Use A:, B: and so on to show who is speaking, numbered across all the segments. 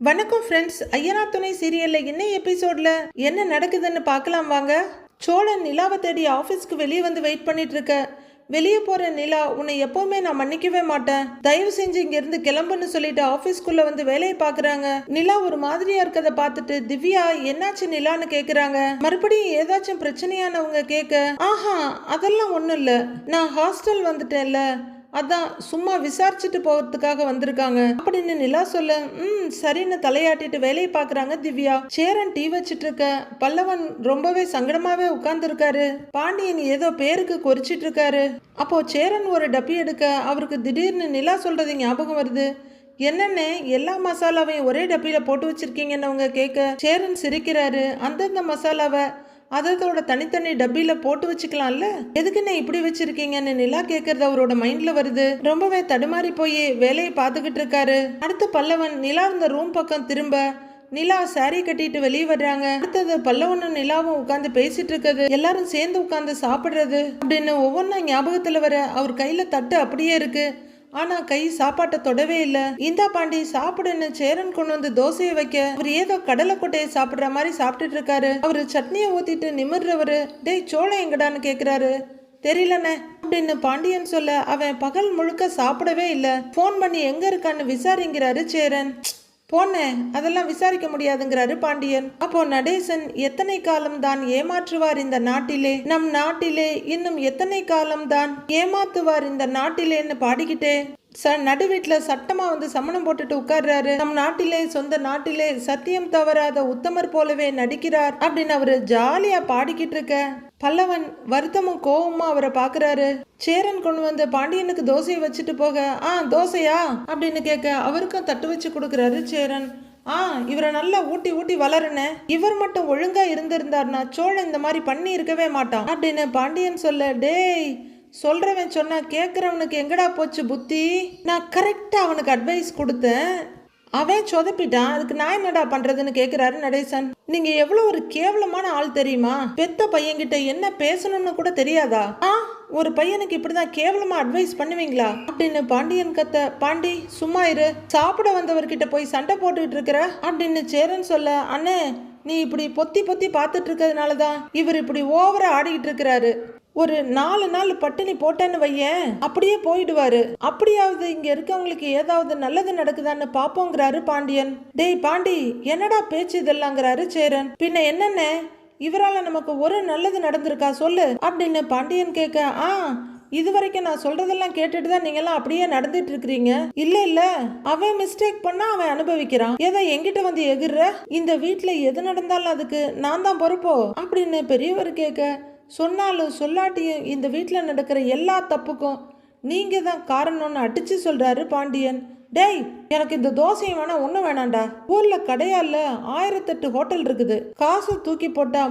A: வணக்கம் ஃப்ரெண்ட்ஸ். ஐயனார் துணை சீரியலில் இன்னும் எபிசோடில் என்ன நடக்குதுன்னு பார்க்கலாம் வாங்க. சோழன் நிலாவை தேடி ஆஃபீஸ்க்கு வெளியே வந்து வெயிட் பண்ணிட்டு இருக்க. வெளியே போகிற நிலா, உன்னை எப்போவுமே நான் மன்னிக்கவே மாட்டேன், தயவு செஞ்சு இங்கேருந்து கிளம்புன்னு சொல்லிட்டு ஆஃபீஸ்க்குள்ளே வந்து வேலையை பார்க்குறாங்க. நிலா ஒரு மாதிரியாக இருக்கதை பார்த்துட்டு திவ்யா என்னாச்சு நிலான்னு கேட்குறாங்க. மறுபடியும் ஏதாச்சும் பிரச்சனையானவங்க கேட்க, ஆஹா அதெல்லாம் ஒன்றும் இல்லை, நான் ஹாஸ்டல் வந்துட்டேன்ல, அதான் சும்மா விசாரிச்சுட்டு போகிறதுக்காக வந்திருக்காங்க அப்படின்னு நிலா சொல்ல, சரின்னு தலையாட்டிட்டு வேலையை பார்க்குறாங்க திவ்யா. சேரன் டீ வச்சிட்டு இருக்க. பல்லவன் ரொம்பவே சங்கடமாவே உட்கார்ந்துருக்காரு. பாண்டியன் ஏதோ பேருக்கு கொறிச்சிட்டு இருக்காரு. அப்போ சேரன் ஒரு டப்பி எடுக்க அவருக்கு திடீர்னு நிலா சொல்றது ஞாபகம் வருது. என்னன்னு எல்லா மசாலாவையும் ஒரே டப்பியில போட்டு வச்சிருக்கீங்கன்னு அவங்க கேட்க, சேரன் சிரிக்கிறாரு. அந்தந்த மசாலாவை அதோட தனித்தனி டப்பில போட்டு வச்சுக்கலாம்ல, எதுக்குன்னு இப்படி வச்சிருக்கீங்கன்னு நிலா கேட்கறது அவரோட மைண்ட்ல வருது. ரொம்பவே தடுமாறி போய் வேலையை பார்த்துக்கிட்டு இருக்காரு. அடுத்து பல்லவன் நிலா இருந்த ரூம் பக்கம் திரும்ப நிலா சாரி கட்டிட்டு வெளியே வர்றாங்க. அடுத்தது பல்லவனும் நிலாவும் உட்காந்து பேசிட்டு இருக்கிறது, எல்லாரும் சேர்ந்து உட்காந்து சாப்பிடுறது அப்படின்னு ஒவ்வொன்றா ஞாபகத்துல வர. அவர் கையில தட்டு அப்படியே இருக்கு, ஆனா கை சாப்பாட்டை தொடவே இல்லை. இந்தா பாண்டி சாப்பிடுன்னு சேரன் கொண்டு வந்து தோசையை வைக்க அவர் ஏதோ கடலை கொட்டையை சாப்பிடுற மாதிரி சாப்பிட்டுட்டு இருக்காரு. அவரு சட்னியை ஊத்திட்டு நிமிர்றவரு, டேய் சோளம் எங்கடான்னு கேக்குறாரு. தெரியலண்ணே அப்படின்னு பாண்டியன் சொல்ல, அவன் பகல் முழுக்க சாப்பிடவே இல்லை, போன் பண்ணி எங்க இருக்கான்னு விசாரிங்கிறாரு சேரன். போனேன், அதெல்லாம் விசாரிக்க முடியாதுங்கிறாரு பாண்டியன். அப்போ நடேசன், எத்தனை காலம் தான் ஏமாற்றுவார் இந்த நாட்டிலே, நம் நாட்டிலே இன்னும் எத்தனை காலம் தான் ஏமாத்துவார் இந்த நாட்டிலேன்னு பாடிக்கிட்டே நடு வீட்டுல சட்டமா வந்து சமணம் போட்டுட்டு உட்கார்றாரு. நம் நாட்டிலே சொந்த நாட்டிலே சத்தியம் தவறாத உத்தமர் போலவே நடிக்கிறார் அப்படின்னு அவரு ஜாலியா பாடிக்கிட்டு இருக்க. பல்லவன் வருத்தமும் கோவமா அவரை பாக்குறாரு. சேரன் கொண்டு வந்து பாண்டியனுக்கு தோசையை வச்சுட்டு போக, தோசையா அப்படின்னு கேட்க அவருக்கும் தட்டு வச்சு கொடுக்குறாரு சேரன். இவரை நல்லா ஊட்டி ஊட்டி வளருன, இவர் மட்டும் ஒழுங்கா இருந்திருந்தார்னா சோழன் இந்த மாதிரி பண்ணி இருக்கவே மாட்டான் அப்படின்னு பாண்டியன் சொல்ல, டேய் சொல்றவன் சொன்னா கேட்குறவனுக்கு எங்கடா போச்சு புத்தி, நான் கரெக்டா அவனுக்கு அட்வைஸ் கொடுத்தேன், அவன் சொதப்பிட்டான், அதுக்கு நான் என்னடா பண்றதுன்னு கேட்கிறாரு நடேசன். நீங்க எவ்வளவு ஒரு கேவலமான ஆள் தெரியுமா, பெத்த பையன்கிட்ட என்ன பேசணும்னு கூட தெரியாதா, ஒரு பையனுக்கு இப்படிதான் கேவலமா அட்வைஸ் பண்ணுவீங்களா அப்படின்னு பாண்டியன் கத்த. பாண்டி சும்மா இரு, சாப்பிட வந்தவர்கிட்ட போய் சண்டை போட்டுக்கிட்டு இருக்கிற அப்படின்னு சேரன் சொல்ல, அண்ணே நீ இப்படி பொத்தி பொத்தி பார்த்துட்டு இருக்கிறதுனாலதான் இவர் இப்படி ஓவரா ஆடிக்கிட்டு இருக்கிறாரு, ஒரு 4 நாள் பட்டினி போட்டேன்னு வையேன் அப்படியே போயிடுவாரு, அப்படியாவது இங்க இருக்கவங்களுக்கு ஏதாவது நல்லது நடக்குதான்னு பாப்போங்கிறாரு பாண்டியன். டேய் பாண்டி என்னடா பேச்சு இதெல்லாங்கிறாரு சேரன். பின்ன என்னென்ன, இவரால நமக்கு ஒரு நல்லது நடந்திருக்கா சொல்லு அப்படின்னு பாண்டியன் கேட்க, இது வரைக்கும் நான் சொல்றதெல்லாம் கேட்டுட்டு தான் நீங்கெல்லாம் அப்படியே நடந்துட்டு இருக்கிறீங்க. இல்ல அவன் மிஸ்டேக் பண்ணா அவன் அனுபவிக்கிறான், ஏதோ எங்கிட்ட வந்து எகிர்ற, இந்த வீட்டுல எது நடந்தாலும் அதுக்கு நான் தான் பொறுப்போ அப்படின்னு பெரியவர் கேட்க, சொன்னாலும் சொல்லாட்டியும் இந்த வீட்டில் நடக்கிற எல்லா தப்புக்கும் நீங்க தான் காரணம்னு அடிச்சு சொல்றாரு பாண்டியன். டேய் எனக்கு இந்த தோசையும் வேணாம் ஒன்றும் வேணாண்டா, ஊர்ல கடையால 1008 ஹோட்டல் இருக்குது, காசை தூக்கி போட்டா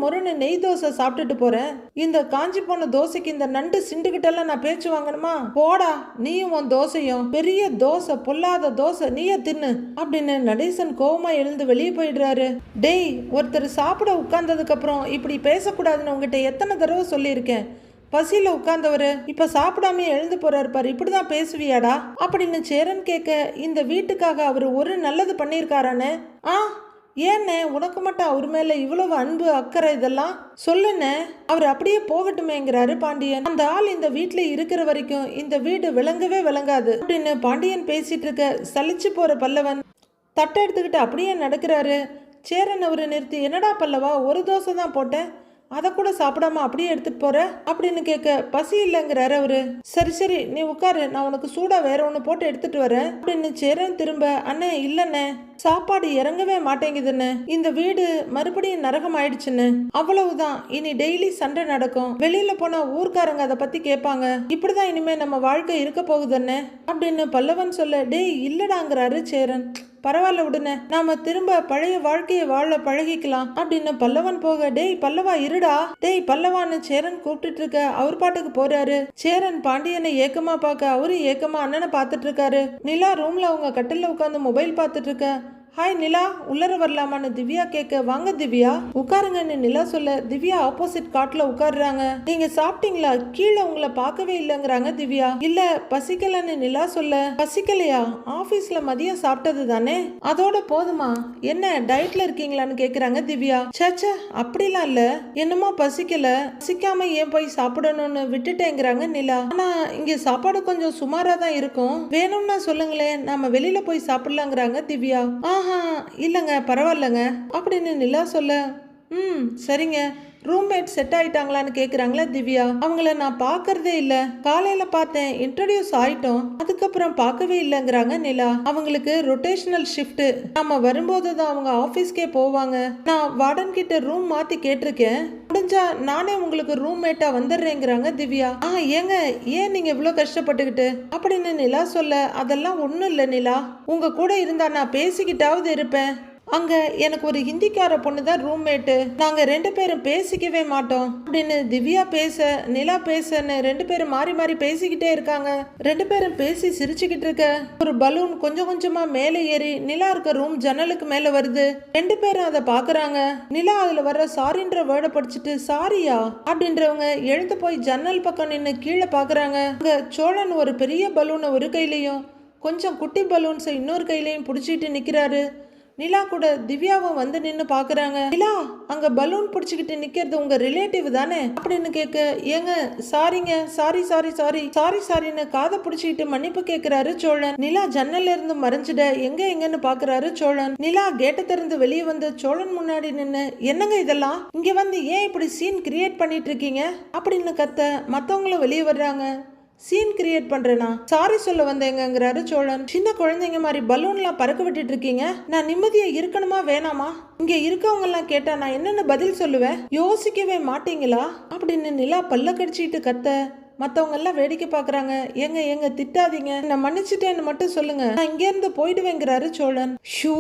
A: மொறுன்னு நெய் தோசை சாப்பிட்டுட்டு போறேன், இந்த காஞ்சி போன தோசைக்கு இந்த நண்டு சிண்டுகிட்டெல்லாம் நான் பேச்சு வாங்கணுமா, போடா நீயும் உன் தோசையும், பெரிய தோசை பொல்லாத தோசை நீயே தின்னு அப்படின்னு நடேசன் கோவமா எழுந்து வெளியே போயிடுறாரு. டேய் ஒருத்தர் சாப்பிட உட்கார்ந்ததுக்கு அப்புறம் இப்படி பேசக்கூடாதுன்னு உங்ககிட்ட எத்தனை தடவை சொல்லியிருக்கேன், பசியில உட்கார்ந்தவரு இப்ப சாப்பிடாம எழுந்து போறாரு பாரு, இப்படிதான் பேசுவியாடா அப்படின்னு சேரன் கேட்க, இந்த வீட்டுக்காக அவர் ஒரு நல்லது பண்ணியிருக்காரானே, ஏன்னே உனக்கு மட்டும் அவர் மேல இவ்வளவு அன்பு அக்கறை இதெல்லாம் சொல்லுன்னு, அவர் அப்படியே போகட்டுமேங்கிறாரு பாண்டியன். அந்த ஆள் இந்த வீட்டுல இருக்கிற வரைக்கும் இந்த வீடு விளங்கவே விளங்காது அப்படின்னு பாண்டியன் பேசிட்டு இருக்க. சலிச்சு போற பல்லவன் தட்டை எடுத்துக்கிட்டு அப்படியே நடக்கிறாரு. சேரன் அவரை நிறுத்தி, என்னடா பல்லவா ஒரு தோசை தான் போட்டேன், அதை கூட சாப்பிடாம அப்படியே எடுத்துட்டு போற அப்படின்னு கேட்க, பசி இல்லைங்கிறாரு அவரு. சரி நீ உட்காரு, நான் உனக்கு சூடா வேற ஒண்ணு போட்டு எடுத்துட்டு வரேன் அப்படின்னு சேரன் திரும்ப, அண்ணே இல்லண்ணே சாப்பாடு இறங்கவே மாட்டேங்குதுன்னு, இந்த வீடு மறுபடியும் நரகம் ஆயிடுச்சுன்னு, அவ்வளவுதான், இனி டெய்லி சண்டை நடக்கும், வெளியில போனா ஊர்க்காரங்க அதை பத்தி கேட்பாங்க, இப்படிதான் இனிமே நம்ம வாழ்க்கை இருக்க போகுதுன்னு அப்படின்னு பல்லவன் சொல்ல, டேய் இல்லடாங்கிறாரு சேரன். பரவாயில்ல விடுன, நாம திரும்ப பழைய வாழ்க்கையை வாழ பழகிக்கலாம் அப்படின்னு பல்லவன் போக, டேய் பல்லவா இருடா, டேய் பல்லவான்னு சேரன் கூப்பிட்டு இருக்க. அவர் பாட்டுக்கு போறாரு. சேரன் பாண்டியனை ஏக்கமா பார்க்க அவரு ஏக்கமா அண்ணனை பார்த்துட்டு இருக்காரு. நிலா ரூம்ல அவங்க கட்டில உட்காந்து மொபைல் பார்த்துட்டு இருக்க. ஹாய் நிலா, உள்ளர வரலாமான்னு திவ்யா கேட்க, வாங்க திவ்யா உட்காருங்கன்னு நிலா சொல்ல திவ்யா ஆப்போசிட் காட்ல உட்காருறாங்க. நீங்க சாப்பிட்டீங்களா? கீழே உங்களை பார்க்கவே இல்லைங்கிறாங்க திவ்யா. இல்ல பசிக்கலன்னு நிலா சொல்ல, பசிக்கலையா? ஆபீஸ்ல மதியம் சாப்பிட்டது தானே, அதோட போதுமா? என்ன டயட்ல இருக்கீங்களான்னு கேக்குறாங்க திவ்யா. சேச்சே அப்படிலாம் இல்ல, என்னமோ பசிக்கல, பசிக்காம ஏன் போய் சாப்பிடணும்னு விட்டுட்டேங்கிறாங்க நிலா. ஆனா இங்க சாப்பாடு கொஞ்சம் சுமாரா தான் இருக்கும், வேணும்னா சொல்லுங்களேன், நாம வெளியில போய் சாப்பிடலாங்கிறாங்க திவ்யா. இல்லைங்க பரவாயில்லைங்க அப்படின்னு நிலா சொல்ல, சரிங்க. ரூம்மேட் செட் ஆயிட்டாங்களான்னு கேக்குறாங்களா திவ்யா. அவங்கள நான் பார்க்கறதே இல்ல, காலையில பார்த்தேன், இன்ட்ரோடியூஸ் ஆயிட்டோம், அதுக்கப்புறம் பார்க்கவே இல்லைங்கிறாங்க நிலா. அவங்களுக்கு ரொட்டேஷனல் ஷிஃப்ட், நம்ம வரும்போது தான் அவங்க ஆபீஸ்க்கே போவாங்க. நான் வார்டன் கிட்ட ரூம் மாத்தி கேட்டிருக்கேன், முடிஞ்சா நானே உங்களுக்கு ரூம்மேட்டா வந்துடுறேங்கிறாங்க திவ்யா. ஏங்க ஏன் நீங்க இவ்வளவு கஷ்டப்பட்டுக்கிட்டு அப்படின்னு நிலா சொல்ல, அதெல்லாம் ஒண்ணும் இல்லை நிலா, உங்க கூட இருந்தா நான் பேசிக்கிட்டாவது இருப்பேன். அங்க எனக்கு ஒரு ஹிந்திக்கார பொண்ணு தான் ரூம்மேட்டு, நாங்க 2 பேரும் பேசிக்கவே மாட்டோம் அப்படின்னு திவ்யா பேச, நிலா பேசன்னு 2 பேரும் மாறி மாறி பேசிக்கிட்டே இருக்காங்க. 2 பேரும் பேசி சிரிச்சுக்கிட்டு இருக்க, ஒரு பலூன் கொஞ்சம் கொஞ்சமா மேலே ஏறி நிலா இருக்க ரூம் ஜன்னலுக்கு மேல வருது. 2 பேரும் அதை பாக்குறாங்க. நிலா அதுல வர்ற சாரின்ற வேர்டை படிச்சுட்டு, சாரியா அப்படின்றவங்க எழுந்து போய் ஜன்னல் பக்கம் நின்று கீழே பாக்குறாங்க. அங்க சோழன் ஒரு பெரிய பலூனை ஒரு கையிலையும் கொஞ்சம் குட்டி பலூன்ஸை இன்னொரு கையிலையும் பிடிச்சிட்டு நிக்கிறாரு. நிலா கூட திவ்யாவும் வந்து நின்று பாக்குறாங்க. நிலா, அங்க பலூன் பிடிச்சிக்கிட்டு நிக்கிறது உங்க ரிலேட்டிவ் தானே அப்படின்னு கேட்க, ஏங்க சாரிங்க, சாரி சாரி சாரி சாரி சாரின்னு காதை பிடிச்சிக்கிட்டு மன்னிப்பு கேட்கிறாரு சோழன். நிலா ஜன்னல்ல இருந்து மறைஞ்சிட எங்க எங்கன்னு பாக்குறாரு சோழன். நிலா கேட்டை திறந்து வெளியே வந்து சோழன் முன்னாடி நின்று, என்னங்க இதெல்லாம், இங்க வந்து ஏன் இப்படி சீன் கிரியேட் பண்ணிட்டு இருக்கீங்க அப்படின்னு கத்த, மத்தவங்களும் வெளியே வர்றாங்க. Scene create பண்றேனா? சாரி சொல்ல வந்தேங்கிறாரு சோழன். சின்ன குழந்தைங்க மாதிரி பலூன்லாம் பறக்க விட்டுட்டு இருக்கீங்க, நான் நிம்மதியா இருக்கணுமா வேணாமா? இங்க இருக்கவங்க எல்லாம் கேட்டா நான் என்னன்னு பதில் சொல்லுவேன், யோசிக்கவே மாட்டீங்களா அப்படின்னு நிலா பல்ல கடிச்சிட்டு கத்த, மத்தவங்க எல்லாம் வேடிக்கை பாக்குறாங்க. எங்க திட்டாதீங்க, நான் மன்னிச்சுட்டேன்னு மட்டும் சொல்லுங்க, நான் இங்க இருந்து போயிடுவேங்கிறாரு சோழன். ஷூ,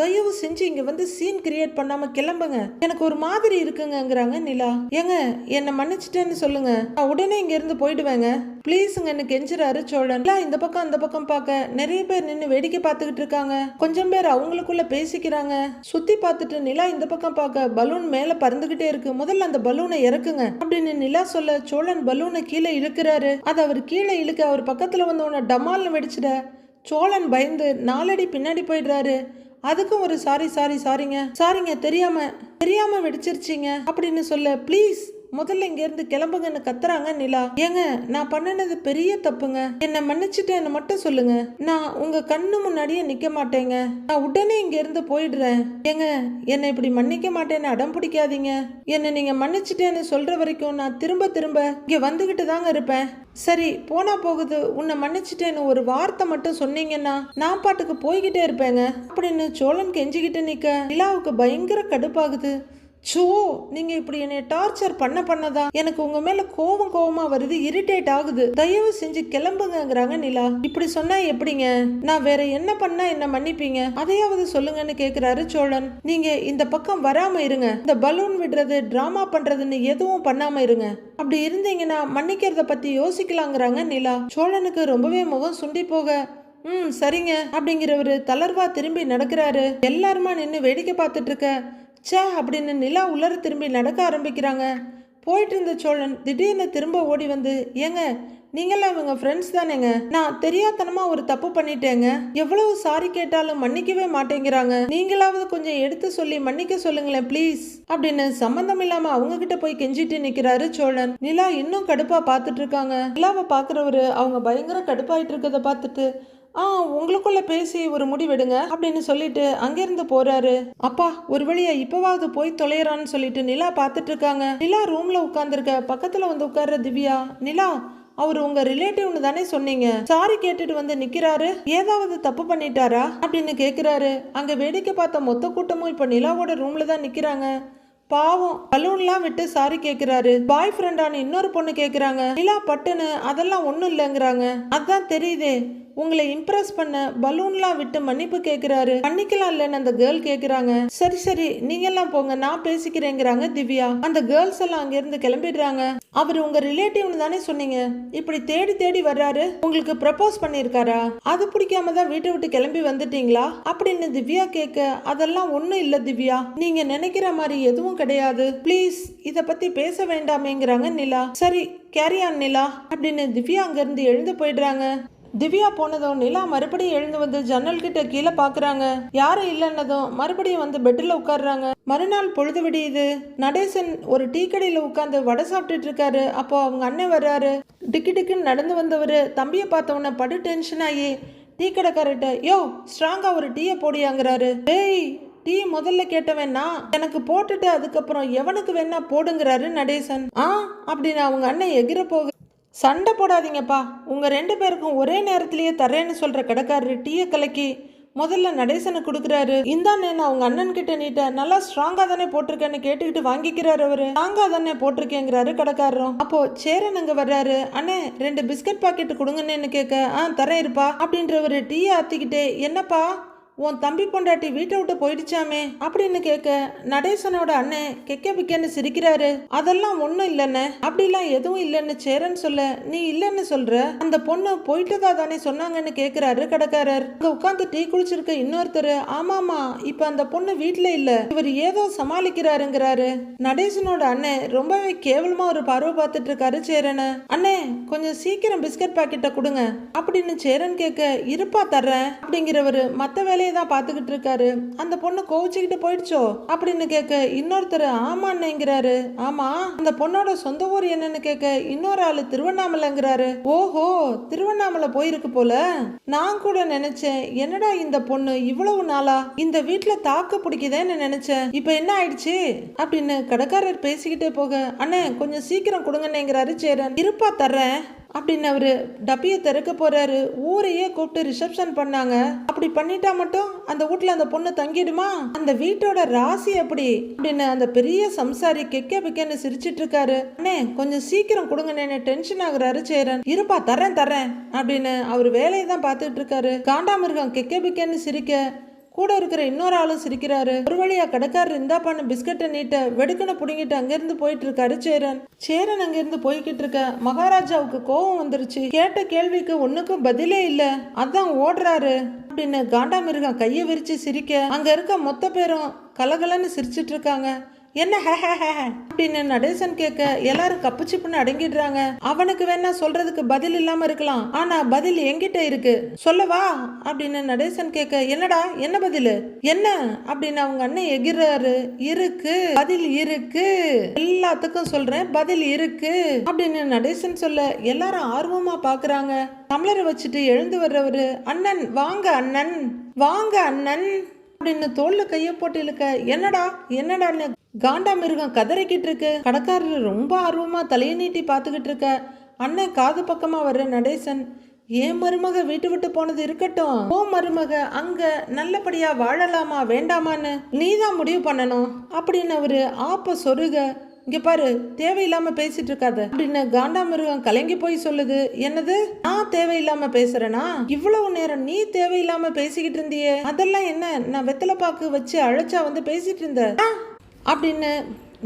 A: தயவு செஞ்சு இங்க வந்து சீன் கிரியேட் பண்ணாம கிளம்புங்க, எனக்கு ஒரு மாதிரி இருக்குங்கிறாங்க நிலா. என்னை மன்னிச்சிட்டேன்னு சொல்லுங்க, நான் உடனே இங்க இருந்து போயிடுவேங்க ப்ளீஸுங்கன்னு கெஞ்சுறாரு சோழன். இந்த பக்கம் அந்த பக்கம் பார்க்க நிறைய பேர் நின்று வேடிக்கை பார்த்துக்கிட்டு இருக்காங்க. கொஞ்சம் பேர் அவங்களுக்குள்ள பேசிக்கிறாங்க. சுத்தி பார்த்துட்டு நிலா இந்த பக்கம் பார்க்க பலூன் மேல பறந்துகிட்டே இருக்கு, முதல்ல அந்த பலூனை இறக்குங்க அப்படின்னு நிலா சொல்ல, சோழன் பலூனை கீழே இழுக்கிறாரு. அதை அவர் கீழே இழுக்க அவர் பக்கத்துல வந்து உன்னை டமால்னு வெடிச்சிட சோழன் பயந்து 4 அடி பின்னாடி போயிடுறாரு. அதுக்கும் ஒரு சாரிங்க தெரியாம வெடிச்சிருச்சிங்க அப்படின்னு சொல்ல, ப்ளீஸ் முதல்ல இங்க இருந்து கிளம்புங்கன்னு கத்துறாங்க நிலா. நான் பண்ணினது பெரிய தப்புங்க, என்னை மன்னிச்சுட்டேன்னு மட்டும் சொல்லுங்க, நான் உங்க கண்ணு முன்னாடியே நிக்க மாட்டேங்க, நான் உடனே இங்க இருந்து போயிடுறேன். என்னை இப்படி மன்னிக்க மாட்டேன்னு அடம் பிடிக்காதீங்க, என்னை நீங்க மன்னிச்சுட்டேன்னு சொல்ற வரைக்கும் நான் திரும்ப இங்க வந்துகிட்டு தாங்க இருப்பேன். சரி போனா போகுது, உன்னை மன்னிச்சுட்டேன்னு ஒரு வார்த்தை மட்டும் சொன்னீங்கன்னா நான் பாட்டுக்கு போய்கிட்டே இருப்பேங்க அப்படின்னு சோழன் கெஞ்சிக்கிட்டு நிக்க நிலாவுக்கு பயங்கர கடுப்பாகுது. சோ, நீங்க இப்படி என்னை டார்ச்சர் பண்ணதான் எனக்கு உங்க மேல கோவமா வருது, இரிட்டேட் ஆகுது, தயவு செஞ்சு கிளம்புங்கிறாங்க நிலா. இப்படி சொன்னா எப்படிங்க, நான் வேற என்ன பண்ணா என்ன மன்னிப்பீங்க, அதையாவது சொல்லுங்கன்னு கேக்குறாரு சோழன். நீங்க இந்த பக்கம் வராம இருங்க, இந்த பலூன் விடுறது டிராமா பண்றதுன்னு எதுவும் பண்ணாம இருங்க, அப்படி இருந்தீங்கன்னா மன்னிக்கிறத பத்தி யோசிக்கலாங்கிறாங்க நிலா. சோழனுக்கு ரொம்பவே முகம் சுண்டி போக, சரிங்க அப்படிங்கிறவரு தளர்வா திரும்பி நடக்கிறாரு. எல்லாருமா நின்று வேடிக்கை பார்த்துட்டு இருக்க, சே அப்படின்னு நிலா உள்ளர திரும்பி நடக்க ஆரம்பிக்கிறாங்க. போயிட்டு இருந்த சோழன் திடீர்னு திரும்ப ஓடி வந்து, நீங்களாம் இவங்க ஃப்ரெண்ட்ஸ் தானேங்க, நான் தெரியாதனமா ஒரு தப்பு பண்ணிட்டேங்க, எவ்வளவு சாரி கேட்டாலும் மன்னிக்கவே மாட்டேங்கிறாங்க, நீங்களாவது கொஞ்சம் எடுத்து சொல்லி மன்னிக்க சொல்லுங்களேன் ப்ளீஸ் அப்படின்னு சம்பந்தம் இல்லாம அவங்க கிட்ட போய் கெஞ்சிட்டு நிக்கிறாரு சோழன். நிலா இன்னும் கடுப்பா பார்த்துட்டு இருக்காங்க. நிலாவை பாக்குறவரு அவங்க பயங்கர கடுப்பாயிட்டு இருக்கத பார்த்துட்டு, உங்களுக்குள்ள பேசி ஒரு முடிவெடுங்க அப்படின்னு சொல்லிட்டு அங்கிருந்து போறாரு. அப்பா ஒரு வழியா இப்பவாவது போய் தொலைறான்னு சொல்லிட்டு நிலா பார்த்துட்டு இருக்காங்க. நிலா ரூம்ல உட்கார்ந்துருக்க, பக்கத்துல வந்து உட்கார்ற திவ்யா, நிலா அவர் உங்க ரிலேட்டிவ்னு தானே சொன்னீங்க, சாரி கேட்டுட்டு வந்து நிக்கிறாரு, ஏதாவது தப்பு பண்ணிட்டாரா அப்படின்னு கேக்குறாரு. அங்க வேடிக்கை பார்த்த மொத்த கூட்டமும் இப்ப நிலாவோட ரூம்ல தான் நிக்கிறாங்க. பாவம் பலூன்லாம் விட்டு சாரி கேக்குறாரு. பாய் ஃப்ரெண்டான இன்னொரு பொண்ணு கேக்குறாங்க. நிலா பட்டுன்னு அதெல்லாம் ஒண்ணும் இல்லைங்கிறாங்க. அதான் தெரியுதே, உங்களை இம்ப்ரெஸ் பண்ண பலூன்லாம் விட்டு மன்னிப்பு கேக்குறாரு. மன்னிக்கலாம் இல்லன்னு அந்த கேர்ள் கேக்குறாங்க. சரி சரி நீங்க எல்லாம் போங்க, நான் பேசிக்கிறேங்கிறாங்க திவ்யா. அந்த கேர்ள்ஸ் எல்லாம் அங்க இருந்து கிளம்பிடுறாங்க. அவர் உங்க ரிலேட்டிவ்னு தானே சொன்னீங்க, இப்படி தேடி தேடி வர்றாரு, உங்களுக்கு ப்ரப்போஸ் பண்ணிருக்காரா? அது பிடிக்காம தான் வீட்டை விட்டு கிளம்பி வந்துட்டீங்களா அப்படின்னு திவ்யா கேட்க, அதெல்லாம் ஒண்ணும் இல்ல திவ்யா, நீங்க நினைக்கிற மாதிரி எதுவும் கிடையாது, ப்ளீஸ் இத பத்தி பேச வேண்டாமேங்கிறாங்க நிலா. சரி கேரி ஆன் நிலா அப்படின்னு திவ்யா அங்க இருந்து எழுந்து போயிடுறாங்க. திவ்யா போனதும் நிலா மறுபடியும் எழுந்து வந்து ஜன்னல் கிட்ட கீழே பாக்குறாங்க. யாரும் இல்லைன்னதும் மறுபடியும் வந்து பெட்டில் உட்காடுறாங்க. மறுநாள் பொழுது விடியுது. நடேசன் ஒரு டீ கடையில உட்காந்து வடை சாப்பிட்டுட்டு இருக்காரு. அப்போ அவங்க அண்ணன் வர்றாரு. டிக்கு டிக்குன்னு நடந்து வந்தவர் தம்பியை பார்த்தவன படு டென்ஷன் ஆகி டீ கடைக்காரர்கிட்ட, யோ ஸ்ட்ராங்கா ஒரு டீயை போடியாங்கிறாரு. டேய் டீ முதல்ல கேட்டவேன்னா எனக்கு போட்டுட்டு அதுக்கப்புறம் எவனுக்கு வேணா போடுங்கிறாரு நடேசன். அப்படின்னு அவங்க அண்ணன் எகிர போக, சண்டை போடாதீங்கப்பா, உங்க 2 பேருக்கும் ஒரே நேரத்திலேயே தரேன்னு சொல்ற கடைக்காரரு டீயை கலக்கி முதல்ல நடேசனுக்கு கொடுக்குறாரு. இந்தானே அவங்க அண்ணன் கிட்ட நீட்ட, நல்லா ஸ்ட்ராங்கா தானே போட்டிருக்கேன்னு கேட்டுக்கிட்டு வாங்கிக்கிறாரு. அவரு ஸ்ட்ராங்கா தானே போட்டிருக்கேங்கிறாரு கடைக்காரரும். அப்போ சேரன் அங்க வர்றாரு. அண்ணே 2 பிஸ்கட் பாக்கெட் கொடுங்கன்னு கேட்க, தரேன் இருப்பா அப்படின்றவரு டீயை ஆத்திக்கிட்டே, என்னப்பா உன் தம்பி பொண்டாட்டி வீட்டை விட்டு போயிடுச்சாமே அப்படின்னு கேட்க, நடேசனோட அண்ணன் கெக்க பிக்கன்னு சிரிக்கிறாரு. அதெல்லாம் ஒன்றும் இல்லைன்னு, அப்படிலாம் எதுவும் இல்லைன்னு சேரன் சொல்ல, நீ இல்லைன்னு சொல்ற, அந்த பொண்ணு போயிட்டதா தானே சொன்னாங்கன்னு கேட்கிறாரு கடைக்காரர். அங்க உட்காந்து டீ குளிச்சிருக்க இன்னொருத்தர், ஆமாமா இப்ப அந்த பொண்ணு வீட்டுல இல்ல, இவர் ஏதோ சமாளிக்கிறாருங்கிறாரு. நடேசனோட அண்ணன் ரொம்பவே கேவலமா ஒரு பார்வை பார்த்துட்டு இருக்காரு சேரனை. அண்ணே கொஞ்சம் சீக்கிரம் பிஸ்கட் பாக்கெட்டை கொடுங்க அப்படின்னு சேரன் கேட்க, இருப்பா தர்றேன் அப்படிங்கிறவரு மத்த வேலையை தான் பாத்துக்கிட்டு இருக்காரு. அந்த பொண்ணு கோவிச்சுக்கிட்டு போயிடுச்சோ அப்படின்னு கேட்க, இன்னொருத்தர் ஆமான்னுங்கிறாரு. ஆமா அந்த பொண்ணோட சொந்த ஊர் என்னன்னு கேட்க, இன்னொரு ஆளு திருவண்ணாமலைங்கிறாரு. ஓஹோ திருவண்ணாமலை போயிருக்கு போல. நான் கூட நினைச்சேன் என்னடா இந்த பொண்ணு இவ்வளவு நாளா இந்த வீட்டுல தாக்கு பிடிக்குதேன்னு நினைச்சேன், இப்ப என்ன ஆயிடுச்சு அப்படின்னு கடைக்காரர் பேசிக்கிட்டே போக, அண்ணே கொஞ்சம் சீக்கிரம் கொடுங்கன்னுங்கிறாரு சேரன். இருப்பா தர்றேன் அப்படின்னு அவரு டப்பியை திறக்க போறாரு. ஊரையே கூப்பிட்டு ரிசப்ஷன் பண்ணாங்க. அப்படி பண்ணிட்டா மட்டும் அந்த வீட்டுல அந்த பொண்ணு தங்கிடுமா? அந்த வீட்டோட ராசி அப்படி அப்படின்னு அந்த பெரிய சம்சாரி கெக்க பிக்கன்னு சிரிச்சிட்டு இருக்காரு. அண்ணே கொஞ்சம் சீக்கிரம் கொடுங்கன்னு டென்ஷன் ஆகுறாரு சேரன். இருப்பா தர்றேன் தர்றேன் அப்படின்னு அவர் வேலையை தான் பார்த்துட்டு இருக்காரு. காண்டாமிருகம் கெக்க பிக்கன்னு சிரிக்க, கூட இருக்கிற இன்னொரு ஆளும் சிரிக்கிறாரு. ஒரு வழியா கடைக்காரர் இந்தாப்பான்னு பிஸ்கட்டை நீட்ட வெடுக்குன்னு புடுங்கிட்டு அங்கிருந்து போயிட்டு இருக்காரு சேரன். சேரன் அங்கிருந்து போய்கிட்டு இருக்க மகாராஜாவுக்கு கோபம் வந்துருச்சு. கேட்ட கேள்விக்கு ஒண்ணுக்கும் பதிலே இல்ல, அதான் ஓடுறாரு அப்படின்னு காண்டாமிருகம் கையை விரிச்சு சிரிக்க, அங்க இருக்க மொத்த பேரும் கலகலன்னு சிரிச்சிட்டு இருக்காங்க. என்ன அப்படின்னு நடேசன் கேட்க, எல்லாரும் கப்புச்சிப்புன்னு அடங்கிடுறாங்க. அவனுக்கு வேணா சொல்றதுக்கு பதில் இல்லாம இருக்கலாம், ஆனா பதில் என்கிட்ட இருக்கு, சொல்லவா அப்படின்னு நடேசன் கேட்க, என்னடா என்ன பதில் என்ன அப்படின்னு அவங்க அண்ணன் எகிராரு. இருக்கு பதில் இருக்கு, எல்லாத்துக்கும் சொல்றேன் பதில் இருக்கு அப்படின்னு நடேசன் சொல்ல, எல்லாரும் ஆர்வமா பாக்குறாங்க. டம்ளரை வச்சுட்டு எழுந்து வர்றவரு, அண்ணன் வாங்க அண்ணன் வாங்க அண்ணன் அப்படின்னு தோல்ல கைய போட்டு இழுக்க, என்னடா என்னடான்னு காண்டாமிருகம் கதறிக்கிட்டு இருக்கு. கடைக்காரர் ரொம்ப ஆர்வமா தலையை நீட்டி பார்த்துக்கிட்டு இருக்க. அண்ணன் காது பக்கமா வர்ற நடேசன், ஏன் மருமக வீட்டு விட்டு போனது இருக்கட்டும், ஓ மருமக அங்க நல்லபடியா வாழலாமா வேண்டாமான்னு நீதான் முடிவு பண்ணணும் அப்படின்னு அவரு ஆப்ப சொருக, இங்க பாரு தேவையில்லாம பேசிட்டு இருக்காத அப்படின்னு காண்டாமிருகம் கலங்கி போய் சொல்லுது. என்னது நான் தேவையில்லாம பேசுறேனா? இவ்வளவு நேரம் நீ தேவையில்லாம பேசிக்கிட்டு இருந்தியே, அதெல்லாம் என்ன, நான் வெத்தலை பாக்கு வச்சு அழைச்சா வந்து பேசிட்டு இருந்த அப்படின்னு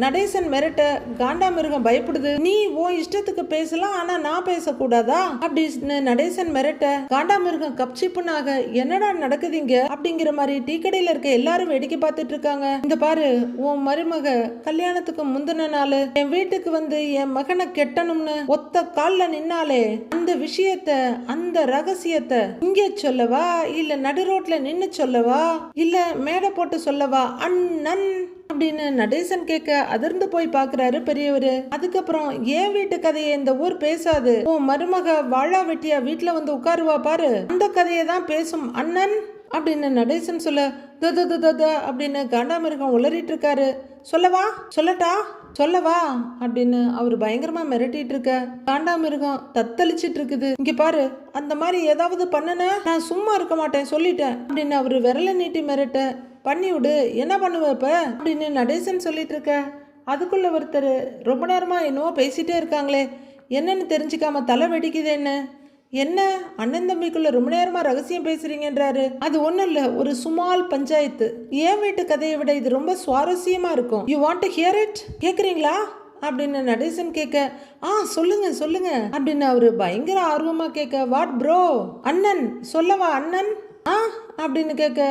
A: நடேசன் மிரட்ட காண்டாமிருகம் பயப்படுது. நீ உன் இஷ்டத்துக்கு பேசலாம், ஆனா நான் பேசக்கூடாதா அப்படின்னு நடேசன் மிரட்ட காண்டாமிருகம் கப்சிப்புனாக, என்னடா நடக்குதுங்க அப்படிங்கிற மாதிரி டீ கடையில இருக்க எல்லாரும் வேடிக்கை பார்த்துட்டு இருக்காங்க. இந்த பாரு உன் மருமக கல்யாணத்துக்கு முந்தின நாள் என் வீட்டுக்கு வந்து என் மகனை கெட்டணும்னு ஒத்த கால்ல நின்னாலே, அந்த விஷயத்த அந்த ரகசியத்தை இங்கே சொல்லவா இல்ல நடு ரோட்ல நின்னு சொல்லவா இல்ல மேடை போட்டு சொல்லவா அண்ணன் அப்படின்னு நடேசன் கேட்க அதிர்ந்து போய் பாக்குறாரு பெரியவரு. அதுக்கப்புறம் ஏன் வீட்டு கதையை இந்த ஊர் பேசாது, உன் மருமக வாழா வெட்டியா வீட்டுல வந்து உட்காருவா பாரு, அந்த கதையை தான் பேசும் அண்ணன் அப்படின்னு நடேசன் சொல்ல, அப்படின்னு காண்டாமிருகம் உளறிட்டு இருக்காரு. சொல்லவா சொல்லட்டா சொல்லவா அப்படின்னு அவர் பயங்கரமா மிரட்டிட்டு இருக்க. காண்டாமிருகம் தத்தளிச்சிட்டு இருக்குது. இங்க பாரு அந்த மாதிரி ஏதாவது பண்ணன நான் சும்மா இருக்க மாட்டேன் சொல்லிட்டேன் அப்படின்னு அவரு விரல நீட்டி மிரட்ட, பண்ணி விடு என்ன பண்ணுவ இப்ப அப்படின்னு நடேசன் சொல்லிட்டு இருக்க. அதுக்குள்ள ஒருத்தர், ரொம்ப நேரமா என்னவோ பேசிட்டே இருக்காங்களே என்னன்னு தெரிஞ்சுக்காம தலை வெடிக்குது என்ன, என்ன அண்ணன் தம்பிக்குள்ள ரொம்ப நேரமா ரகசியம் பேசுறீங்கன்றாரு. அது ஒண்ணும் இல்ல, ஒரு சுமால் பஞ்சாயத்து. என் வீட்டு கதையை விட இது ரொம்ப சுவாரஸ்யமா இருக்கும். You want to hear it? கேக்குறீங்களா அப்படின்னு நடேசன் கேட்க, சொல்லுங்க சொல்லுங்க அப்படின்னு அவரு பயங்கர ஆர்வமா கேட்க, வாட் ப்ரோ? அண்ணன் சொல்லவா அண்ணன் அப்படின்னு கேட்க,